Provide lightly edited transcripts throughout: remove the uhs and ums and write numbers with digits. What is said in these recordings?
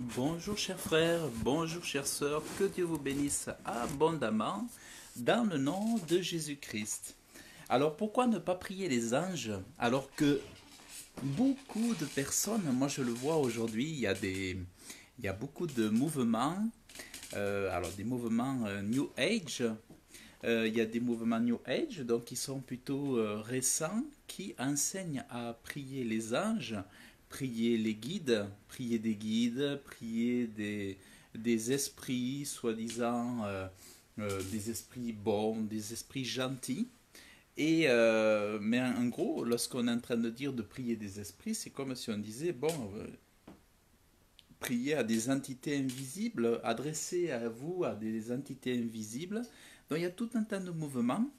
Bonjour chers frères, bonjour chères sœurs, que Dieu vous bénisse abondamment dans le nom de Jésus-Christ. Alors pourquoi ne pas prier les anges alors que beaucoup de personnes, moi je le vois aujourd'hui, il y a beaucoup de mouvements, alors des mouvements New Age, il y a des mouvements New Age donc qui sont plutôt récents, qui enseignent à prier les anges, prier les guides, prier des guides, prier des esprits soi-disant des esprits bons, des esprits gentils. Mais en gros, lorsqu'on est en train de dire de prier des esprits, c'est comme si on disait, bon, prier à des entités invisibles, adresser à vous à des entités invisibles. Donc il y a tout un tas de mouvements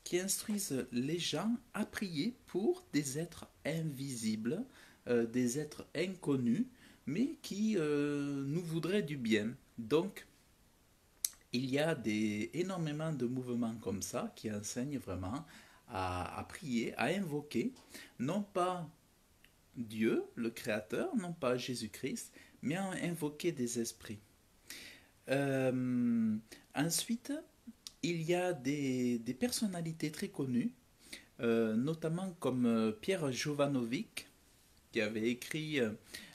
qui instruisent les gens à prier pour des êtres invisibles, des êtres inconnus, mais qui nous voudraient du bien. Donc il y a énormément de mouvements comme ça qui enseignent vraiment à prier, à invoquer, non pas Dieu, le Créateur, non pas Jésus-Christ, mais à invoquer des esprits. Euh, Ensuite, il y a des personnalités très connues, notamment comme Pierre Jovanovic, qui avait écrit...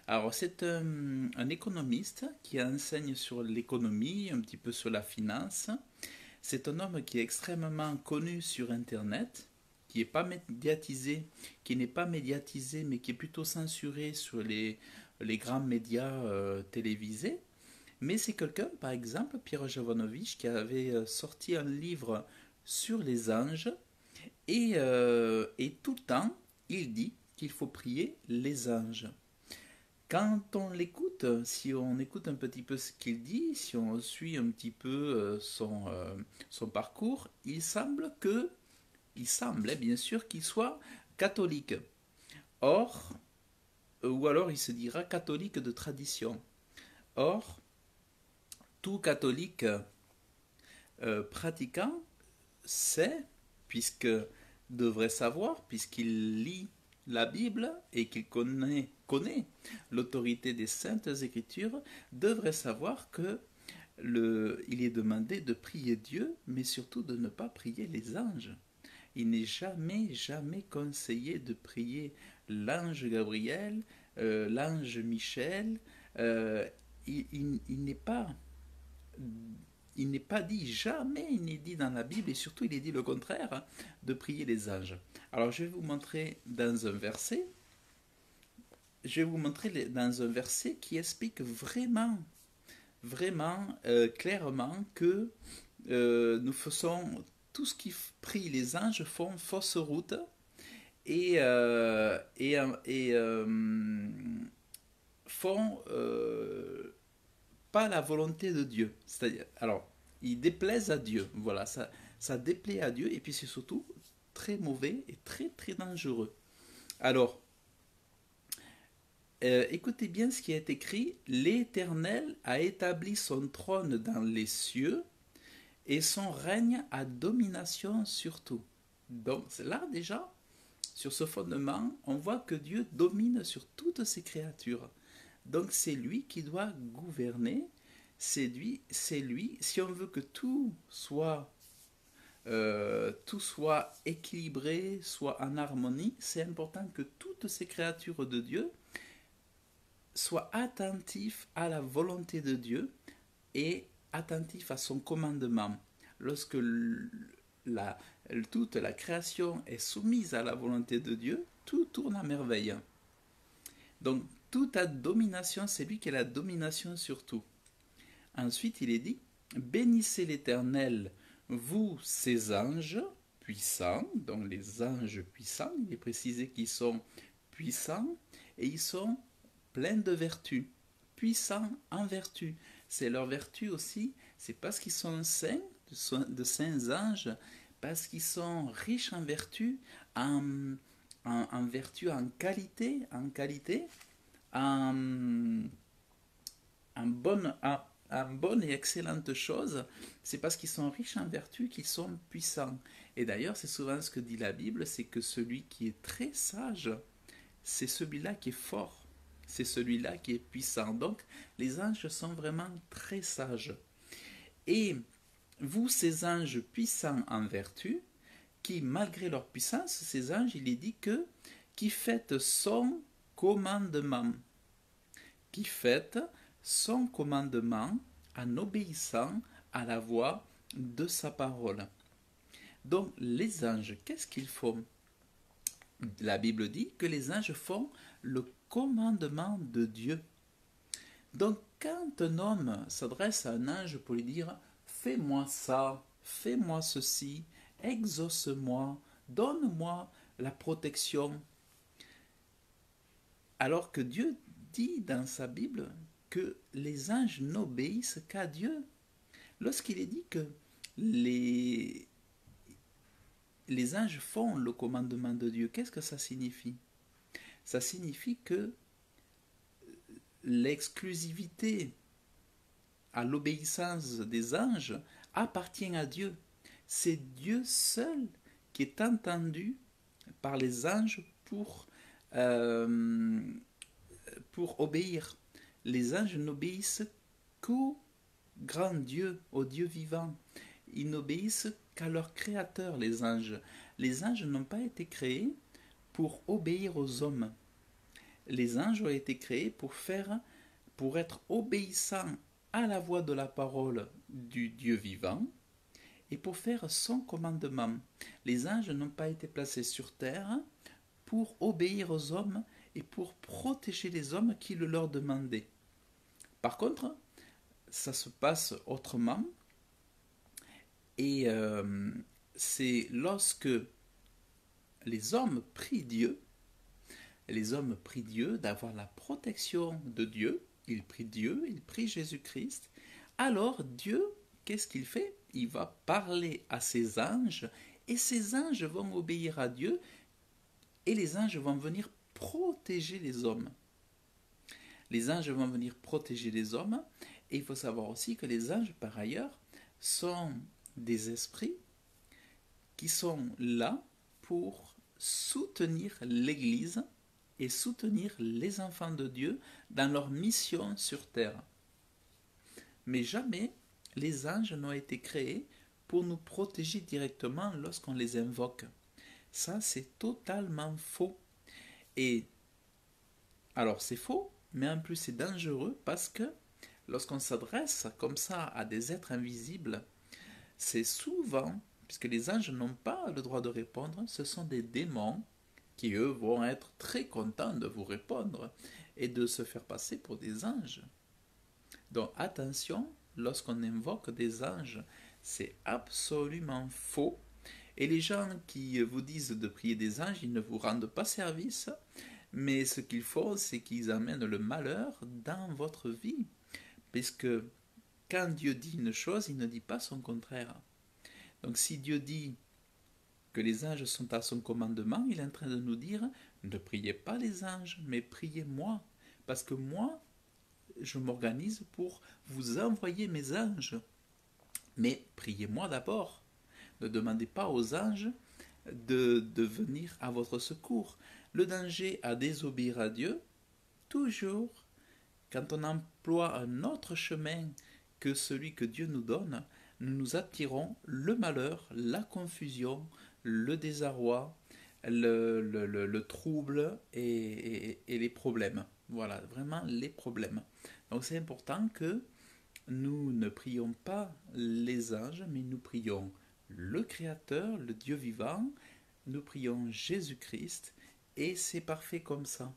alors, c'est un économiste qui enseigne sur l'économie, un petit peu sur la finance. C'est un homme qui est extrêmement connu sur Internet, qui est pas médiatisé, qui n'est pas médiatisé, mais qui est plutôt censuré sur les grands médias télévisés. Mais c'est quelqu'un, par exemple, Pierre Jovanovic, qui avait sorti un livre sur les anges, et tout le temps, il dit qu'il faut prier les anges. Quand on l'écoute, si on écoute un petit peu ce qu'il dit, si on suit un petit peu son parcours, il semblait bien sûr qu'il soit catholique. Or, ou alors il se dira catholique de tradition. Or, tout catholique pratiquant sait, puisque devrait savoir, puisqu'il lit la Bible et qu'il connaît l'autorité des saintes écritures, devrait savoir que il est demandé de prier Dieu, mais surtout de ne pas prier les anges. Il n'est jamais conseillé de prier l'ange Gabriel, l'ange Michel. Euh, il n'est pas dit, jamais il n'est dit dans la Bible, et surtout il est dit le contraire, hein, de prier les anges. Alors je vais vous montrer dans un verset, dans un verset qui explique vraiment clairement que nous faisons tout ce qui prie les anges font fausse route et font pas la volonté de Dieu. C'est-à-dire, alors, ils déplaisent à Dieu. Voilà, ça déplaît à Dieu et puis c'est surtout très mauvais et très dangereux. Alors, écoutez bien ce qui est écrit. L'Éternel a établi son trône dans les cieux et son règne a domination sur tout. Donc là déjà, sur ce fondement, on voit que Dieu domine sur toutes ses créatures. Donc c'est lui qui doit gouverner, c'est lui, si on veut que tout soit équilibré, soit en harmonie, c'est important que toutes ces créatures de Dieu soient attentives à la volonté de Dieu et attentifs à son commandement. Lorsque la, toute la création est soumise à la volonté de Dieu, tout tourne à merveille. Donc, toute la domination, c'est lui qui a la domination sur tout. Ensuite, il est dit, bénissez l'Éternel, vous, ses anges puissants, donc les anges puissants, il est précisé qu'ils sont puissants et ils sont pleins de vertus, puissants en vertu. C'est leur vertu aussi, c'est parce qu'ils sont saints, de saints anges, parce qu'ils sont riches en vertu, en vertu, en, en bonne et excellente chose, c'est parce qu'ils sont riches en vertu qu'ils sont puissants. Et d'ailleurs, c'est souvent ce que dit la Bible, c'est que celui qui est très sage, c'est celui-là qui est fort. c'est celui-là qui est puissant. Donc, les anges sont vraiment très sages. Et vous, ces anges puissants en vertu, qui, malgré leur puissance, ces anges, il est dit que, qui fêtent son commandement, qui fêtent son commandement en obéissant à la voix de sa parole. Donc, les anges, qu'est-ce qu'ils font? La Bible dit que les anges font le commandement de Dieu. Donc, quand un homme s'adresse à un ange pour lui dire « Fais-moi ça, fais-moi ceci, exauce-moi, donne-moi la protection », alors que Dieu dit dans sa Bible que les anges n'obéissent qu'à Dieu. Lorsqu'il est dit que les anges font le commandement de Dieu, qu'est-ce que ça signifie? Ça signifie que l'exclusivité à l'obéissance des anges appartient à Dieu. C'est Dieu seul qui est entendu par les anges pour obéir. Les anges n'obéissent qu'au grand Dieu, au Dieu vivant. Ils n'obéissent qu'à leur créateur, les anges. Les anges n'ont pas été créés pour obéir aux hommes. Les anges ont été créés pour être obéissants à la voix de la parole du Dieu vivant et pour faire son commandement. Les anges n'ont pas été placés sur terre pour obéir aux hommes et pour protéger les hommes qui le leur demandaient. Par contre, ça se passe autrement, et c'est lorsque les hommes prient Dieu d'avoir la protection de Dieu, ils prient Jésus-Christ, alors Dieu, qu'est-ce qu'il fait? Il va parler à ses anges, et ces anges vont obéir à Dieu, et les anges vont venir protéger les hommes. Les anges vont venir protéger les hommes, et il faut savoir aussi que les anges, par ailleurs, sont des esprits qui sont là pour soutenir l'Église et soutenir les enfants de Dieu dans leur mission sur terre. Mais jamais les anges n'ont été créés pour nous protéger directement lorsqu'on les invoque. Ça, c'est totalement faux. Et alors, c'est faux, mais en plus, c'est dangereux parce que lorsqu'on s'adresse comme ça à des êtres invisibles, c'est souvent, puisque les anges n'ont pas le droit de répondre, ce sont des démons qui, eux, vont être très contents de vous répondre et de se faire passer pour des anges. Donc attention, lorsqu'on invoque des anges, c'est absolument faux. Et les gens qui vous disent de prier des anges, ils ne vous rendent pas service, mais ce qu'il faut, c'est qu'ils amènent le malheur dans votre vie. Puisque quand Dieu dit une chose, il ne dit pas son contraire. Donc si Dieu dit que les anges sont à son commandement, il est en train de nous dire, ne priez pas les anges, mais priez moi. Parce que moi, je m'organise pour vous envoyer mes anges. Mais priez-moi d'abord. Ne demandez pas aux anges de venir à votre secours. Le danger à désobéir à Dieu, toujours, quand on emploie un autre chemin que celui que Dieu nous donne, nous attirons le malheur, la confusion, le désarroi, le trouble et les problèmes. Voilà, vraiment les problèmes. Donc c'est important que nous ne prions pas les anges, mais nous prions le Créateur, le Dieu vivant, nous prions Jésus-Christ, et c'est parfait comme ça.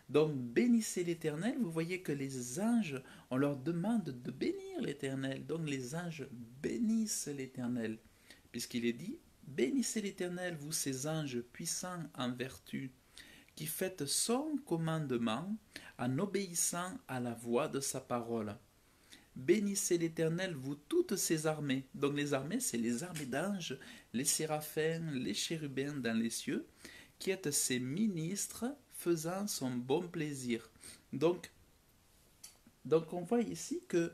Donc bénissez l'Éternel, vous voyez que les anges, on leur demande de bénir l'Éternel, donc les anges bénissent l'Éternel, puisqu'il est dit, bénissez l'Éternel, vous ces anges puissants en vertu, qui faites son commandement en obéissant à la voix de sa parole. Bénissez l'Éternel, vous toutes ses armées. Donc les armées, c'est les armées d'anges, les séraphins, les chérubins dans les cieux, qui êtes ses ministres faisant son bon plaisir. Donc on voit ici que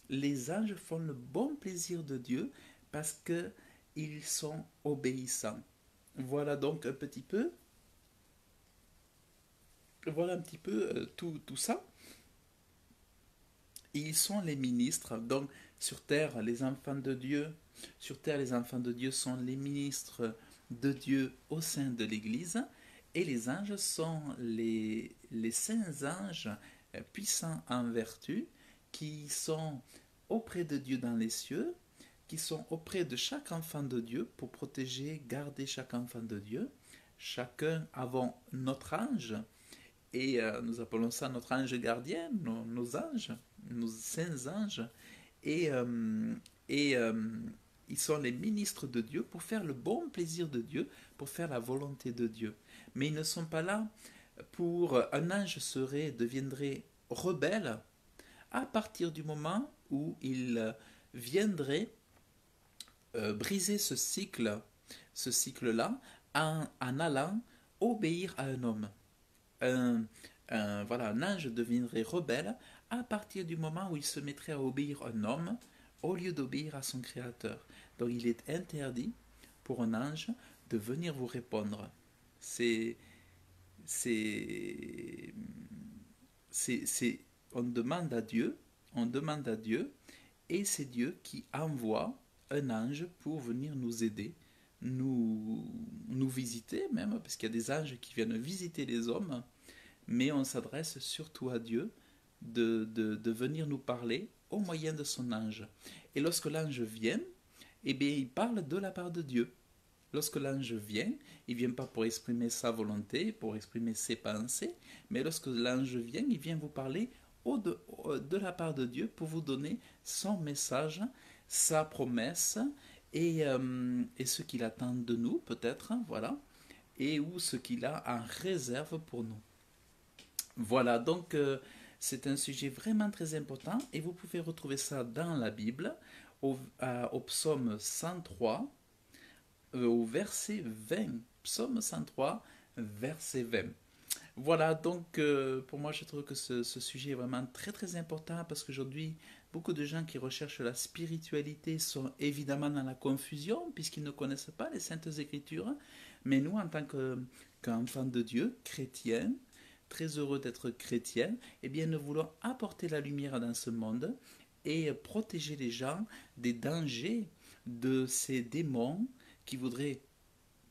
les anges font le bon plaisir de Dieu parce qu'ils sont obéissants. Voilà donc un petit peu Voilà un petit peu tout ça. Ils sont les ministres. Donc, sur terre, les enfants de Dieu, sur terre, les enfants de Dieu sont les ministres de Dieu au sein de l'Église. Et les anges sont les saints anges puissants en vertu qui sont auprès de Dieu dans les cieux, qui sont auprès de chaque enfant de Dieu pour protéger, garder chaque enfant de Dieu. Chacun avons notre ange et nous appelons ça notre ange gardien, nos anges, nos saints anges. Et, euh, et ils sont les ministres de Dieu pour faire le bon plaisir de Dieu, pour faire la volonté de Dieu. Mais ils ne sont pas là pour... Un ange deviendrait rebelle à partir du moment où il viendrait briser ce cycle-là, en allant obéir à un homme. Un, voilà, un ange deviendrait rebelle à partir du moment où il se mettrait à obéir à un homme au lieu d'obéir à son créateur. Donc il est interdit pour un ange de venir vous répondre. C'est, c'est, on demande à Dieu, on demande à Dieu, et c'est Dieu qui envoie un ange pour venir nous aider, nous visiter même, parce qu'il y a des anges qui viennent visiter les hommes, mais on s'adresse surtout à Dieu de venir nous parler au moyen de son ange. Et lorsque l'ange vient, eh bien, il parle de la part de Dieu. Lorsque l'ange vient, il ne vient pas pour exprimer sa volonté, pour exprimer ses pensées, mais lorsque l'ange vient, il vient vous parler de la part de Dieu pour vous donner son message, sa promesse et ce qu'il attend de nous, peut-être, voilà, et ou ce qu'il a en réserve pour nous. Voilà, donc c'est un sujet vraiment très important et vous pouvez retrouver ça dans la Bible au psaume 103, au verset 20. Psaume 103, verset 20. Voilà, donc pour moi je trouve que ce sujet est vraiment très très important parce qu'aujourd'hui beaucoup de gens qui recherchent la spiritualité sont évidemment dans la confusion puisqu'ils ne connaissent pas les saintes écritures, mais nous en tant qu'enfants de Dieu, chrétiens, très heureux d'être chrétiens, eh bien nous voulons apporter la lumière dans ce monde et protéger les gens des dangers de ces démons qui voudraient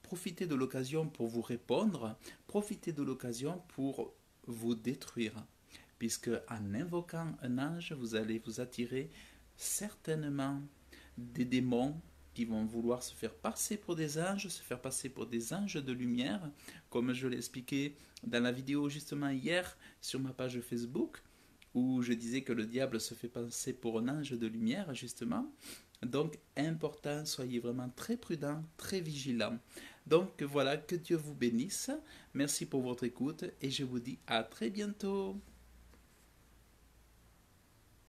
profiter de l'occasion pour vous répondre, profiter de l'occasion pour vous détruire. Puisque en invoquant un ange, vous allez vous attirer certainement des démons qui vont vouloir se faire passer pour des anges, se faire passer pour des anges de lumière, comme je l'ai expliqué dans la vidéo justement hier sur ma page Facebook, où je disais que le diable se fait passer pour un ange de lumière, justement. Donc, important, soyez vraiment très prudents, très vigilants. Donc voilà, que Dieu vous bénisse. Merci pour votre écoute et je vous dis à très bientôt.